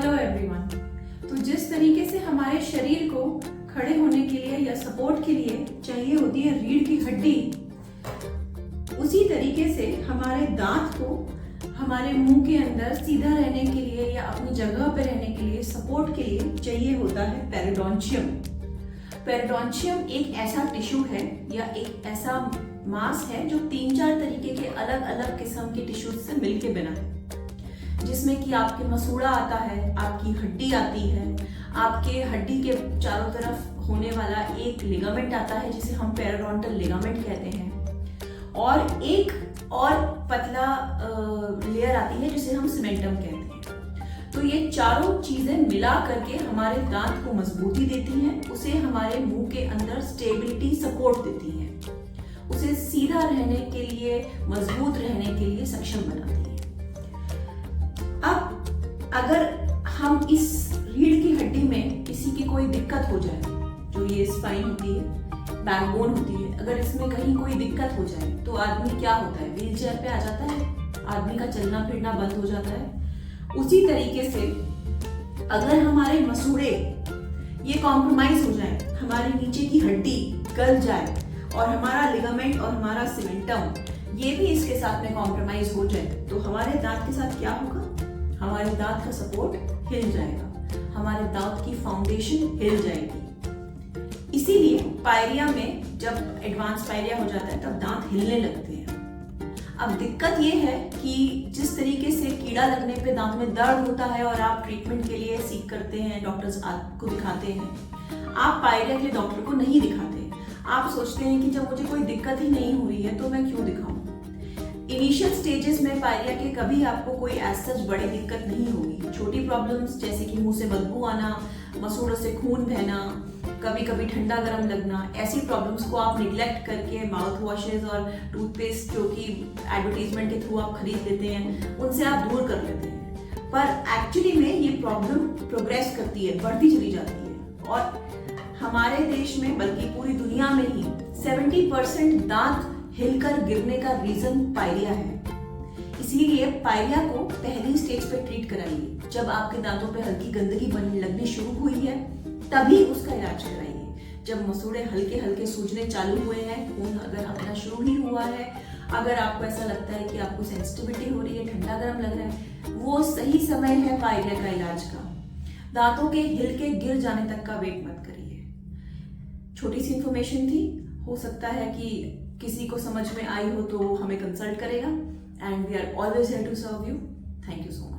Hello everyone. तो जिस तरीके से हमारे शरीर को खड़े होने के लिए या सपोर्ट के लिए चाहिए होती है रीढ़ की हड्डी, उसी तरीके से हमारे दांत को हमारे मुंह के अंदर सीधा रहने के लिए या अपनी जगह पर रहने के लिए सपोर्ट के लिए चाहिए होता है पेरिडोन्शियम। पेरिडोन्शियम एक ऐसा टिश्यू है या एक ऐसा मांस है जो 3-4 तरीके के अलग अलग किस्म के टिश्यूज से मिलके बना है, जिसमें कि आपके मसूड़ा आता है, आपकी हड्डी आती है, आपके हड्डी के चारों तरफ होने वाला एक लिगामेंट आता है जिसे हम पेरिडोन्टल लिगामेंट कहते हैं, और एक और पतला लेयर आती है जिसे हम सीमेंटम कहते हैं। तो ये चारों चीजें मिला करके हमारे दांत को मजबूती देती हैं, उसे हमारे मुंह के अंदर स्टेबिलिटी सपोर्ट देती हैं, उसे सीधा रहने के लिए, मजबूत रहने के लिए सक्षम बनाती है। अब अगर हम इस रीढ़ की हड्डी में किसी की कोई दिक्कत हो जाए, जो ये स्पाइन होती है, बैकबोन होती है, अगर इसमें कहीं कोई दिक्कत हो जाए तो आदमी क्या होता है, व्हील चेयर पे आ जाता है, आदमी का चलना फिरना बंद हो जाता है। उसी तरीके से अगर हमारे मसूड़े ये कॉम्प्रोमाइज हो जाए, हमारे नीचे की हड्डी गल जाए और हमारा लिगामेंट और हमारा सीमेंटम ये भी इसके साथ में कॉम्प्रोमाइज हो जाए, तो हमारे दांत के साथ क्या होगा, हमारे दांत का सपोर्ट हिल जाएगा, हमारे दांत की फाउंडेशन हिल जाएगी। इसीलिए पायरिया में जब एडवांस पायरिया हो जाता है तब दांत हिलने लगते हैं। अब दिक्कत ये है कि जिस तरीके से कीड़ा लगने पे दांत में दर्द होता है और आप ट्रीटमेंट के लिए सीख करते हैं, डॉक्टर्स आपको दिखाते हैं, आप पायरिया के डॉक्टर को नहीं दिखाते। आप सोचते हैं कि जब मुझे कोई दिक्कत ही नहीं हुई है तो मैं क्यों दिखाऊं। इनिशियल स्टेजेस में पायरिया के कभी आपको कोई ऐसा बड़ी दिक्कत नहीं होगी। छोटी प्रॉब्लम्स जैसे कि मुंह से बदबू आना, मसूड़ों से खून बहना, कभी कभी ठंडा गर्म लगना, ऐसी प्रॉब्लम्स को आप निग्लेक्ट करके माउथ वॉशेज और टूथपेस्ट जो कि एडवर्टीजमेंट के थ्रू आप खरीद लेते हैं, उनसे आप दूर कर लेते हैं। पर एक्चुअली में ये प्रॉब्लम प्रोग्रेस करती है, बढ़ती चली जाती है, और हमारे देश में बल्कि पूरी दुनिया में ही 70% दांत हिलकर गिरने का रीजन पायरिया है। इसीलिए पायरिया को पहली स्टेज पे ट्रीट कराइए। जब आपके दांतों पे हल्की गंदगी बनने लगनी शुरू हुई है तभी उसका इलाज कराइए। जब मसूड़े हल्के हल्के सूजने चालू हुए हैं, खून अगर अपना शुरू ही हुआ है, अगर आपको ऐसा लगता है कि आपको सेंसिटिविटी हो रही है, ठंडा गर्म लग रहा है, वो सही समय है पायरिया का इलाज का। दांतों के हिल के गिर जाने तक का वेट मत करिए। छोटी सी इंफॉर्मेशन थी, हो सकता है कि किसी को समझ में आई हो तो हमें कंसल्ट करेगा, and we are always here to serve you. Thank you so much.